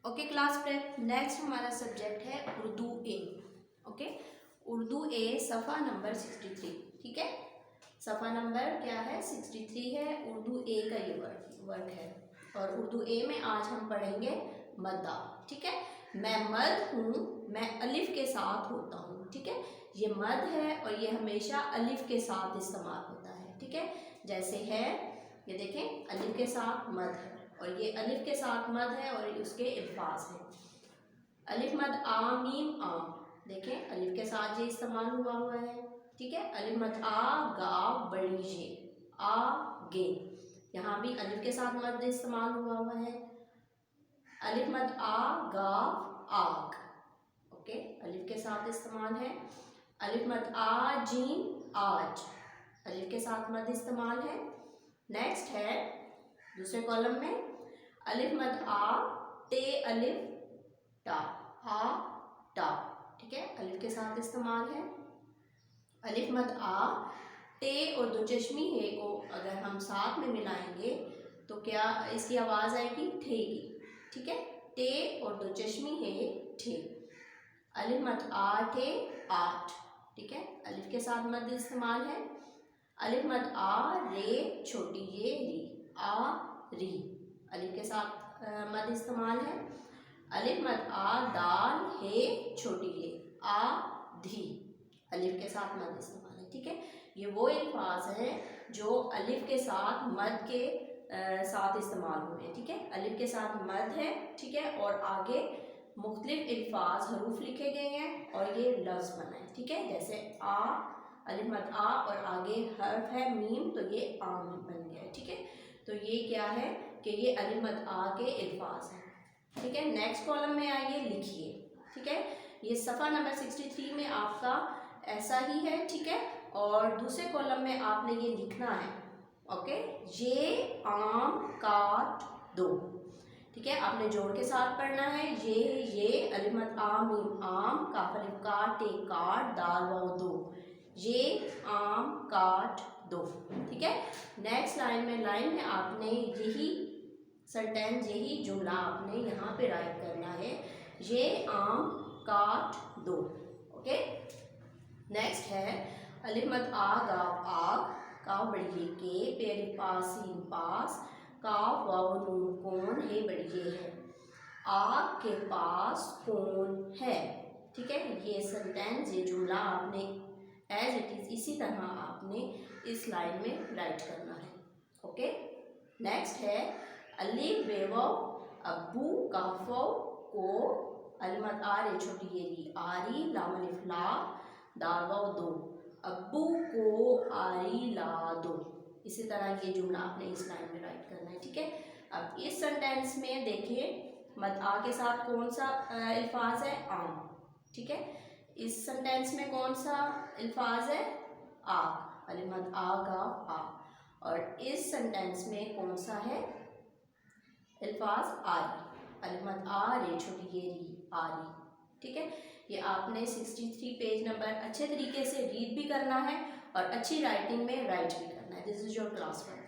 Okay class prep, next हमारा subject है उर्दू ए। Okay, Urdu ए सफ़ा नंबर 63। ठीक है, सफ़ा नंबर क्या है? 63 है। उर्दू ए का ये वर्क है और उर्दू ए में आज हम पढ़ेंगे मद्दा। ठीक है, मैं मद हूँ, मैं अलिफ के साथ होता हूँ। ठीक है, ये मद है और ये हमेशा अलिफ के साथ इस्तेमाल होता है। ठीक है, जैसे है ये देखें, अलिफ के साथ मद है और ये अलिफ के साथ मद है और उसके अल्फाज हैं। अलिफ मद आ मीम आ, देखें अलिफ के साथ ये इस्तेमाल हुआ है। ठीक है, अलिफ मद आ गा बड़ी जे आ गे, यहाँ भी अलिफ के साथ मद इस्तेमाल हुआ है। अलिफ मद आ गा आग, ओके, अलिफ के साथ इस्तेमाल है। अलिफ मद आ जीम आज, अलिफ के साथ मद इस्तेमाल है। नेक्स्ट है दूसरे कॉलम में अलिफ मद आ टे अलिफ टा आ टा। ठीक है, अलिफ के साथ इस्तेमाल है। अलिफ मद आ टे और दो चश्मी हे को अगर हम साथ में मिलाएंगे तो क्या इसकी आवाज़ आएगी? ठे की। ठीक है, टे और दो चश्मी हे ठे। अलिफ मद आ ठे आठ। ठीक है, अलिफ के साथ मद इस्तेमाल है। अलिफ मद आ रे छोटी ये री आ री, अलिफ के साथ मद इस्तेमाल है। अलिफ मद आ दाल हे छोटी ये आ धी, अलिफ के साथ मद इस्तेमाल है। ठीक है, ये वो अल्फाज हैं जो अलिफ के साथ मद के साथ इस्तेमाल हुए हैं। ठीक है, अलिफ के साथ मद है। ठीक है, और आगे मुख्तलिफ अल्फाज हरूफ लिखे गए हैं और ये लफ्ज़ बना है। ठीक है, जैसे आ, अलिफ मद आ और आगे हर्फ है मीम, तो ये आम बन गया है। ठीक है, तो ये क्या है कि ये अलिफ मद आ के अल्फाज हैं। ठीक है, नेक्स्ट कॉलम में आइए, लिखिए। ठीक है, ये सफ़ा नंबर 63 में आपका ऐसा ही है। ठीक है, और दूसरे कॉलम में आपने ये लिखना है। ओके, ये आम काट दो। ठीक है, आपने जोड़ के साथ पढ़ना है। ये अलिफ मद आ मीम आम, काफ अलिफ काट टे काट दाल वाव दो, ये आम काट दो। ठीक है, नेक्स्ट लाइन में आपने यही सेंटेंस, यही जुमला आपने यहाँ पे राइट करना है, ये आम काट दो। ओके, नेक्स्ट है अलिफ मद आ गाव आग, काफ बड़ी ये के, पे अलिफ पास सीन पास, काफ वाव नून कौन, हे बड़ी ये है, आग के पास कौन है। ठीक है, ये सेंटेंस, ये जुमला आपने एज इट इज़ इसी तरह आपने इस लाइन में राइट करना है। ओके, नेक्स्ट है अलिफ बेव अब्बू काफो को, अलिफ मद आ रे छोटी ये री आरी, लाम अलिफ ला दाल वाव दो, अब्बू को आरी ला दो। इसी तरह ये जुमला आपने इस लाइन में राइट करना है। ठीक है, अब इस सेंटेंस में देखिए मद आ के साथ कौन सा अल्फाज है? आम। ठीक है, इस सेंटेंस में कौन सा अल्फाज है? आग, अलिफ मद आ गा आ। और इस सेंटेंस में कौन सा है अल्फाज? आरी, अलिफ मद आ रे छोटी ये री आरी। ठीक है, ये आपने 63 पेज नंबर अच्छे तरीके से रीड भी करना है और अच्छी राइटिंग में राइट भी करना है। This is your class work.